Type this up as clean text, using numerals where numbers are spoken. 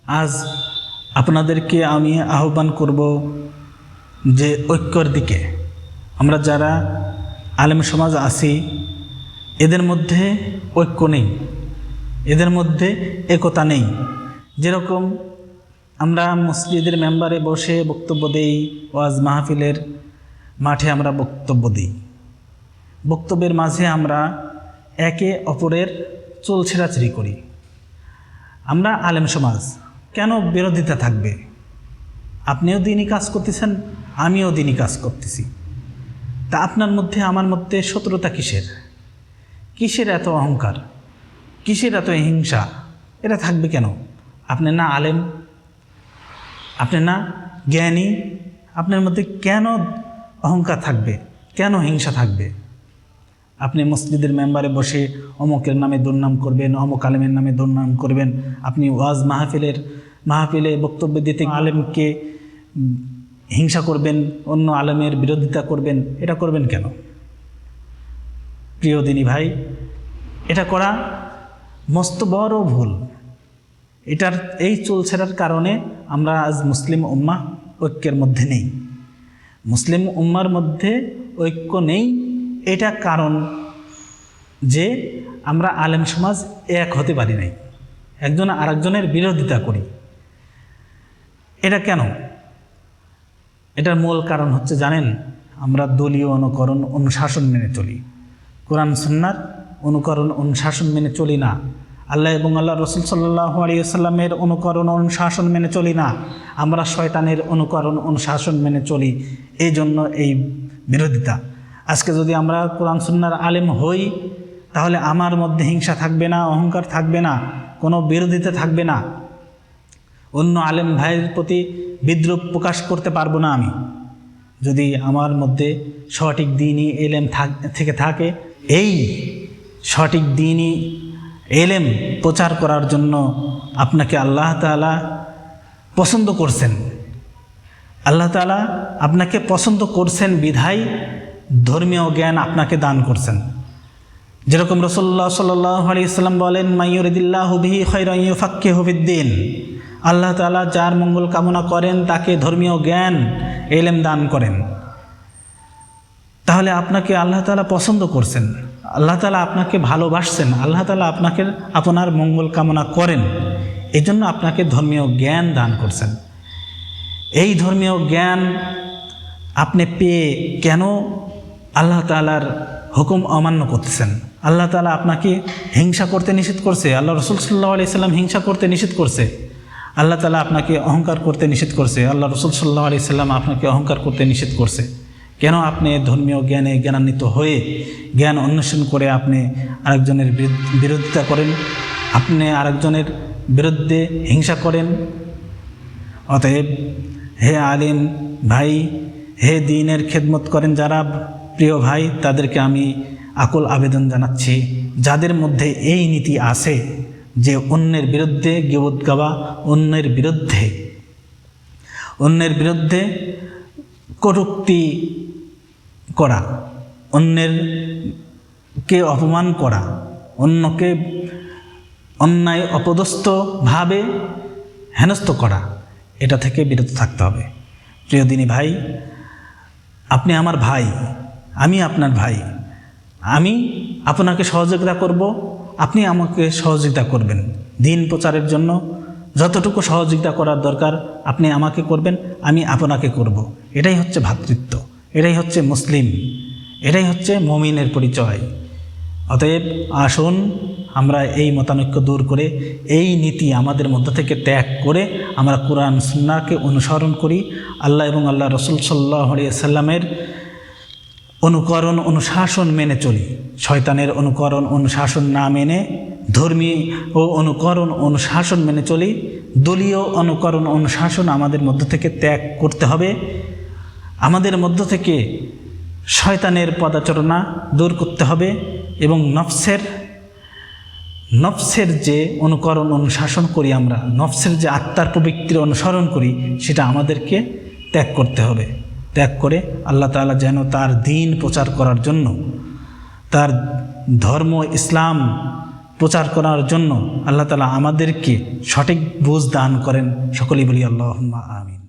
আজ আপনাদেরকে আমি আহ্বান করব যে ঐক্যর দিকে। আমরা যারা আলেম সমাজ আছি এদের মধ্যে ঐক্য নেই, এদের মধ্যে একতা নেই। যেরকম আমরা মসজিদের মেম্বারে বসে বক্তব্য দেই, ওয়াজ মাহফিলের মাঠে আমরা বক্তব্য দিই, বক্তব্যের মাঝে আমরা একে অপরের চুল ছেঁড়াছেড়ি করি। আমরা আলেম সমাজ, কেন বিরোধিতা থাকবে? আপনিও দিনই কাজ করতেছেন, আমিও দিনই কাজ করতেছি, তা আপনার মধ্যে আমার মধ্যে শত্রুতা কিসের? কিসের এত অহংকার, কিসের এত হিংসা? এটা থাকবে কেন? আপনি না আলেম, আপনি না জ্ঞানী, আপনার মধ্যে কেন অহংকার থাকবে, কেন হিংসা থাকবে? আপনি মসজিদের মেম্বারে বসে অমুকের নামে দুর্নাম করবেন, অমুক আলেমের নামে দুর্নাম করবেন। আপনি ওয়াজ মাহফিলে বক্তব্য দিতে আলেমকে হিংসা করবেন, অন্য আলেমের বিরোধিতা করবেন। এটা করবেন কেন? প্রিয় দিনী ভাই, এটা করা মস্ত বড় ভুল। এই চুল ছেঁড়ার কারণে আমরা আজ মুসলিম উম্মাহ ঐক্যের মধ্যে নেই, মুসলিম উম্মার মধ্যে ঐক্য নেই। এটা কারণ যে আমরা আলেম সমাজ এক হতে পারি নাই, একজন আরেকজনের বিরোধিতা করি। এটা কেন? এটার মূল কারণ হচ্ছে জানেন, আমরা দলীয় অনুকরণ অনুশাসন মেনে চলি, কোরআন সুন্নাহর অনুকরণ অনুশাসন মেনে চলি না। আল্লাহ এবং আল্লাহ রসুল সাল্লাল্লাহু আলাইহি ওয়াসাল্লামের অনুকরণ অনুশাসন মেনে চলি না। আমরা শয়তানের অনুকরণ অনুশাসন মেনে চলি। এই জন্য এই বিরোধিতা। আজকে যদি আমরা কোরআন সুন্নাহর আলেম হই, তাহলে আমার মধ্যে হিংসা থাকবে না, অহংকার থাকবে না, কোনো বিরোধিতা থাকবে না। অন্য আলেম ভাইয়ের প্রতি বিদ্রুপ প্রকাশ করতে পারবো না আমি। যদি আমার মধ্যে সঠিক দ্বীনি এলেম থেকে থাকে, এই সঠিক দ্বীনি এলেম প্রচার করার জন্য আপনাকে আল্লাহ তাআলা পছন্দ করছেন। আল্লাহ তাআলা আপনাকে পছন্দ করছেন বিধায় ধর্মীয় জ্ঞান আপনাকে দান করছেন। যেরকম রাসূলুল্লাহ সাল্লাল্লাহু আলাইহি ওয়াসাল্লাম বলেন, মাইয়ুরিদিল্লাহু বিহি খায়রান ইউফাক্কিহু ফিদ্দীন। আল্লাহ তাআলা যার মঙ্গল কামনা করেন তাকে ধর্মীয় জ্ঞান এলেম দান করেন। তাহলে আপনাকে আল্লাহ তাআলা পছন্দ করছেন, আল্লাহ তাআলা আপনাকে ভালোবাসছেন, আল্লাহ তাআলা আপনাকে আপনার মঙ্গল কামনা করেন, এই জন্য আপনাকে ধর্মীয় জ্ঞান দান করছেন। এই ধর্মীয় জ্ঞান আপনি পেয়ে কেন আল্লাহ তাআলার হুকুম অমান্য করতেছেন? আল্লাহ তাআলা আপনাকে হিংসা করতে নিষেধ করছে, আল্লাহ রাসূল সাল্লাল্লাহু আলাইহি সাল্লাম হিংসা করতে নিষেধ করছে, আল্লাহ তাআলা আপনাকে অহংকার করতে নিষেধ করছে, আল্লাহ রাসূল সাল্লাল্লাহু আলাইহি সাল্লাম আপনাকে অহংকার করতে নিষেধ করছে। কেন আপনি ধর্মীয় জ্ঞানে জ্ঞানান্বিত হয়ে জ্ঞান অন্বেষণ করে আপনি আরেকজনের বিরোধিতা করেন, আপনি আরেকজনের বিরুদ্ধে হিংসা করেন? অতএব হে আলিম ভাই, হে দ্বীনের খেদমত করেন যারা প্রিয় ভাই, তাদেরকে আমি আকুল আবেদন জানাচ্ছি, যাদের মধ্যে এই নীতি আছে যে অন্যের বিরুদ্ধে গীবত গাওয়া, অন্যের বিরুদ্ধে কটূক্তি করা, অন্যকে অপমান করা, অন্যকে অন্যায় অপদস্থভাবে হেনস্থ করা, এটা থেকে বিরত থাকতে হবে। প্রিয় দিনী ভাই, আপনি আমার ভাই, আমি আপনার ভাই, আমি আপনাকে সহযোগিতা করব, আপনি আমাকে সহযোগিতা করবেন। দ্বীন প্রচারের জন্য যতটুকু সহযোগিতা করার দরকার আপনি আমাকে করবেন, আমি আপনাকে করব। এটাই হচ্ছে ভ্রাতৃত্ব, এটাই হচ্ছে মুসলিম, এটাই হচ্ছে মুমিনের পরিচয়। অতএব আসুন আমরা এই মতানৈক্য দূর করে, এই নীতি আমাদের মধ্য থেকে ত্যাগ করে আমরা কোরআন সুন্নাহকে অনুসরণ করি, আল্লাহ এবং আল্লাহ রসুল সাল্লাল্লাহু আলাইহি ওয়াসাল্লামের অনুকরণ অনুশাসন মেনে চলি। শয়তানের অনুকরণ অনুশাসন না মেনে ধর্মী ও অনুকরণ অনুশাসন মেনে চলি। দলীয় অনুকরণ অনুশাসন আমাদের মধ্য থেকে ত্যাগ করতে হবে। আমাদের মধ্য থেকে শয়তানের পদাচরণা দূর করতে হবে এবং নফসের যে অনুকরণ অনুশাসন করি আমরা, নফসের যে আত্মার প্রবৃত্তির অনুসরণ করি, সেটা আমাদেরকে ত্যাগ করতে হবে। ত্যাগ করে আল্লাহ তাআলা যেন তার দ্বীন প্রচার করার জন্য, তার ধর্ম ইসলাম প্রচার করার জন্য আল্লাহ তাআলা আমাদেরকে সঠিক বুঝ দান করেন। সকলেই বলি আল্লাহুম্মা আমিন।